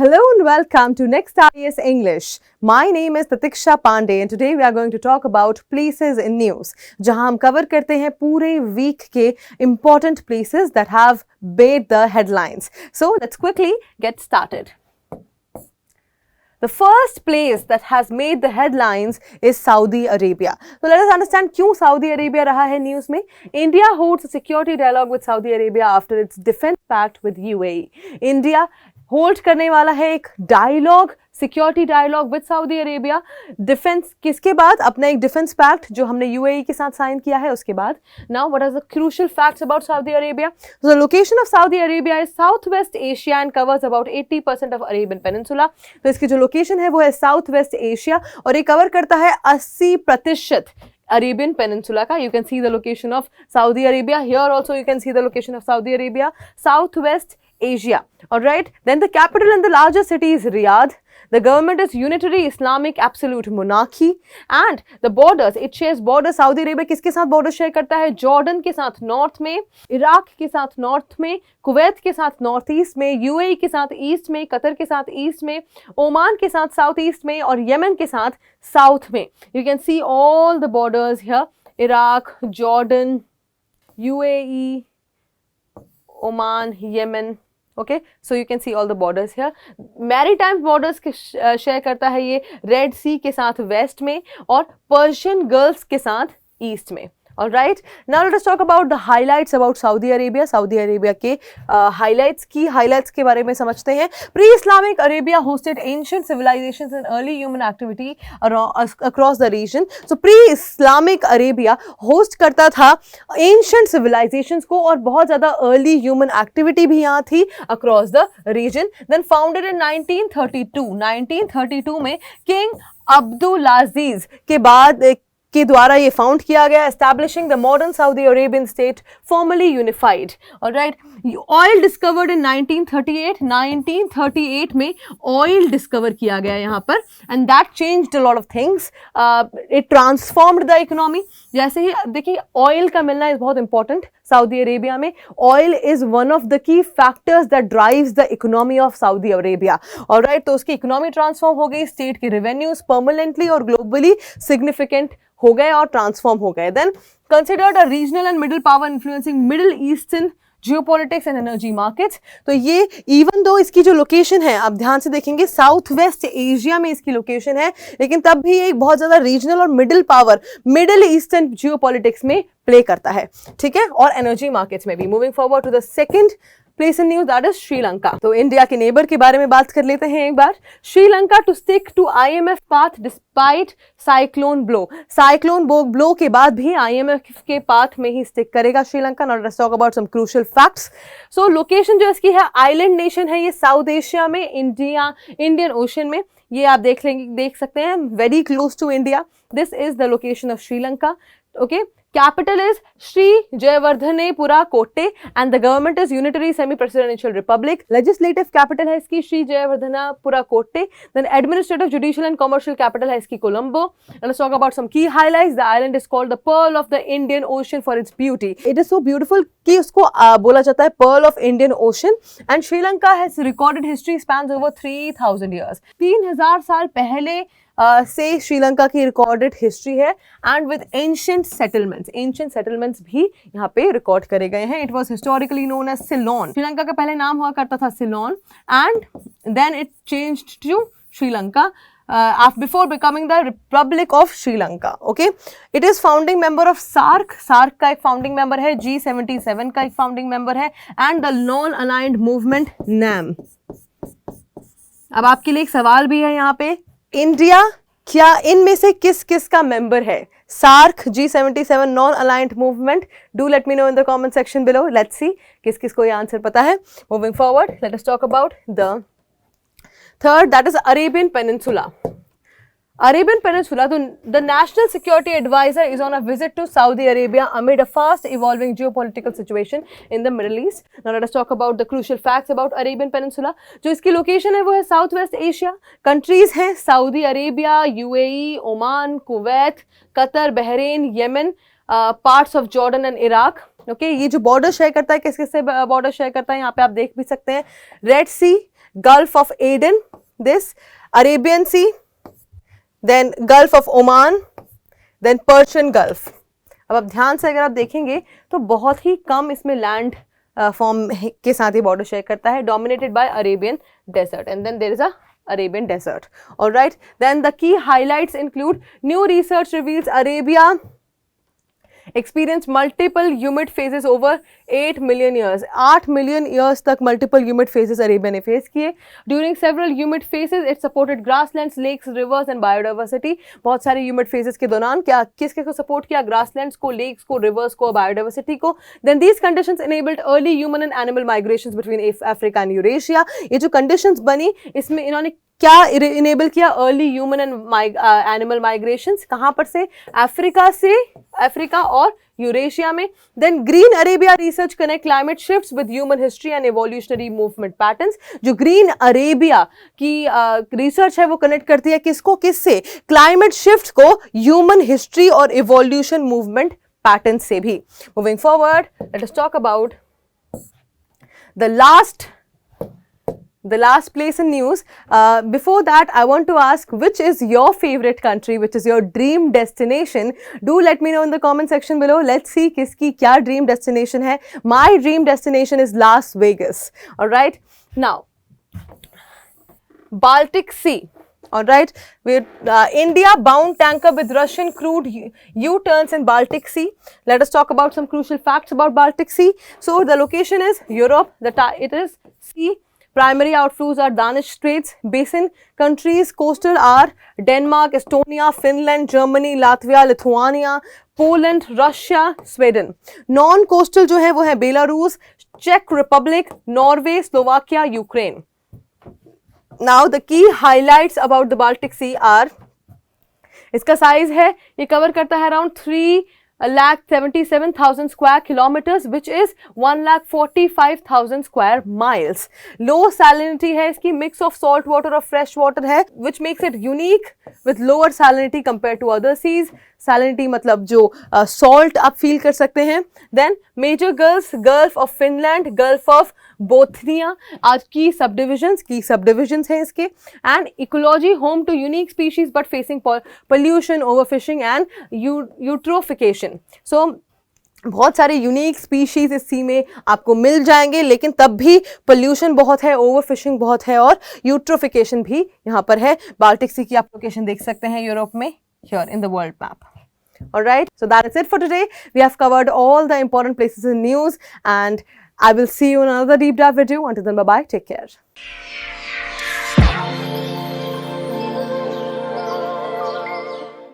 Hello and welcome to Next IES English. My name is Tatiksha Pandey and today we are going to talk about places in news, जहां हम cover करते हैं पूरे week के important places that have made the headlines. So let's quickly get started. The first place that has made the headlines is Saudi Arabia. So let us understand क्यों Saudi Arabia रहा है news में. India holds a security dialogue with Saudi Arabia after its defense pact with UAE. India hold करने वाला है एक dialogue, security dialogue with Saudi Arabia. Defence किसके बाद? अपना एक डिफेंस पैक्ट जो हमने यूएई के साथ साइन किया है उसके बाद. Now what are the crucial facts about Saudi Arabia? The location of Saudi Arabia is south west Asia and covers about 80% of Arabian peninsula. तो इसकी जो लोकेशन है वो है साउथ वेस्ट एशिया और ये कवर करता है 80% Arabian Peninsula ka. You can see the location of Saudi Arabia. Here also you can see the location of Saudi Arabia. Southwest Asia. Alright. Then the capital and the largest city is Riyadh. The government is unitary Islamic absolute monarchy and the borders, it shares borders. Saudi Arabia किसके साथ border share करता है? Jordan के साथ north में, Iraq के साथ north में, कुवैत के साथ नॉर्थ ईस्ट में, यूएई के साथ ईस्ट में, कतर के साथ ईस्ट में, ओमान के साथ साउथ ईस्ट में और यमन के साथ साउथ में. You can see all the borders here. Iraq, Jordan, UAE, Oman, Yemen. Okay, so you can see all the borders here. Maritime borders के शेयर करता है ये रेड सी के साथ वेस्ट में और पर्शियन गल्फ के साथ ईस्ट में. All right. Now let us talk about the highlights about Saudi Arabia. Saudi Arabia के highlights के बारे में समझते हैं. Pre-Islamic Arabia hosted ancient civilizations and early human activity across the region. So pre-Islamic Arabia host करता था ancient civilizations को और बहुत ज़्यादा early human activity भी यहाँ थी across the region. Then founded in 1932. 1932 में King Abdulaziz के द्वारा ये फाउंड किया गया. Establishing the modern Saudi Arabian state formally unified. Alright. Oil discovered in 1938. 1938 में ऑयल डिस्कवर किया गया यहाँ पर and that changed a lot of things. It transformed the economy. जैसे ही देखिए ऑयल का मिलना इज बहुत इंपॉर्टेंट सऊदी अरेबिया में. Oil is one of the key factors that drives the economy of Saudi Arabia. Alright. तो उसकी economy transform हो गई. स्टेट के रेवेन्यूज परमानेंटली और ग्लोबली सिग्निफिकेंट हो गए और ट्रांसफॉर्म हो गए. Then considered a regional and middle power influencing Middle Eastern geopolitics and energy markets. तो ये इवन दो इसकी जो लोकेशन है आप ध्यान से देखेंगे साउथ वेस्ट एशिया में इसकी लोकेशन है लेकिन तब भी एक बहुत ज्यादा रीजनल और middle power Middle Eastern geopolitics में प्ले करता है. ठीक है. और एनर्जी मार्केट्स में भी. Moving forward to the second place in news that is Sri Lanka. तो इंडिया के नेबर के बारे में बात कर लेते हैं एक बार. Sri Lanka to stick to IMF path despite cyclone blow. Cyclone blow के बाद भी आईएमएफ के पाथ में ही स्टिक करेगा Sri Lanka. Now let's talk about some crucial facts. So location जो इसकी है आइलैंड नेशन है ये साउथ एशिया में इंडियन ओशन में. ये आप देख सकते हैं very close to India. This is the location of Sri Lanka. Okay. Capital is Sri Jayawardenepura Kotte and the government is unitary semi-presidential republic. Legislative capital है इसकी Sri Jayawardenepura Kotte. Then administrative, judicial and commercial capital है इसकी Colombo. Let's talk about some key highlights. The island is called the Pearl of the Indian Ocean for its beauty. It is so beautiful कि उसको बोला जाता है Pearl of Indian Ocean. And Sri Lanka has recorded history spans over 3000 years. 3000 साल पहले से श्रीलंका की recorded history है एंड विद एंशिएंट सेटलमेंट्स भी यहाँ पे रिकॉर्ड करे गए हैं. It was historically known as Ceylon. Sri Lanka का पहले नाम हुआ करता था Ceylon and then it changed to Sri Lanka before becoming the Republic of Sri Lanka. Okay, it is founding member of SAARC. SAARC का एक founding member है. G77 का एक founding member है and the Non-Aligned Movement NAM. अब आपके लिए एक सवाल भी है यहाँ पे. इंडिया क्या इनमें से किस किस का मेंबर है? SAARC, G77, Non Aligned Movement. Do let me know in the comment section below. Let's see किस किस को ये आंसर पता है. Moving forward let us talk about the third that is Arabian Peninsula. Arabian Peninsula, the National Security Advisor is on a visit to Saudi Arabia amid a fast evolving geopolitical situation in the Middle East. Now let us talk about the crucial facts about Arabian Peninsula. जो इसकी location है वो है south west Asia. Countries हैं Saudi Arabia, UAE, Oman, Kuwait, Qatar, Bahrain, Yemen, parts of Jordan and Iraq. Okay. ये जो border share करता है किस किस से बॉर्डर शेयर करता है यहाँ पे आप देख भी सकते हैं. Red Sea Gulf of Aden, this Arabian Sea, then Gulf of Oman, then Persian Gulf. अब आप ध्यान से अगर आप देखेंगे तो बहुत ही कम इसमें लैंड फॉर्म के साथ ही बॉर्डर शेयर करता है, dominated by Arabian desert, and then there is a Arabian desert. All right, then the key highlights include new research reveals Arabia experienced multiple humid phases over 8 million years. 8 million years तक multiple humid phases Arabia ने face किए. During several humid phases, it supported grasslands, lakes, rivers and biodiversity. बहुत सारे humid phases के दौरान क्या किसके को support किया? Grasslands को, lakes को, rivers को, biodiversity को. Then these conditions enabled early human and animal migrations between Africa and Eurasia. ये जो conditions बनी, इसमें इन्होंने क्या इनेबल किया? Early human and animal migrations. कहां पर से? अफ्रीका और यूरेशिया में. Then Green Arabia research connect climate shifts with human history and evolutionary movement patterns. जो ग्रीन अरेबिया की रिसर्च है वो कनेक्ट करती है किसको? किससे? क्लाइमेट शिफ्ट को ह्यूमन हिस्ट्री और एवोल्यूशन मूवमेंट पैटर्न से भी. Moving forward, let us talk about the last place in news. Before that, I want to ask, which is your favorite country, which is your dream destination? Do let me know in the comment section below. Let's see kiski kya dream destination hai. My dream destination is Las Vegas. All right, now Baltic Sea. All right, India bound tanker with Russian crude U-turns in Baltic Sea. Let us talk about some crucial facts about Baltic Sea. So the location is Europe. It is sea. Primary outflows are Danish Straits basin. Countries coastal are Denmark, Estonia, Finland, Germany, Latvia, Lithuania, Poland, Russia, Sweden. Non-coastal जो है वो है Belarus, Czech Republic, Norway, Slovakia, Ukraine. Now the key highlights about the Baltic Sea are, इसका size है, ये cover करता है around 3,77,000 square kilometers, which is 1,45,000 square miles. Low salinity है इसकी, mix of salt water और fresh water है, which makes it unique with lower salinity compared to other seas. Salinity मतलब जो salt आप feel कर सकते हैं. Then major gulfs, Gulf of Finland, Gulf of Bothnia are key subdivisions हैं इसके. And ecology home to unique species but facing pollution, overfishing and eutrophication. So बहुत सारे यूनिक स्पीशीज इस सी में आपको मिल जाएंगे, लेकिन तब भी पोल्यूशन बहुत है, ओवरफिशिंग बहुत है और यूट्रोफिकेशन भी यहाँ पर है. बाल्टिक सी की आप लोकेशन देख सकते हैं यूरोप में, here in the world map. Alright, so that is it for today. We have covered all the important places in news and I will see you in another deep dive video. Until then, bye bye, take care.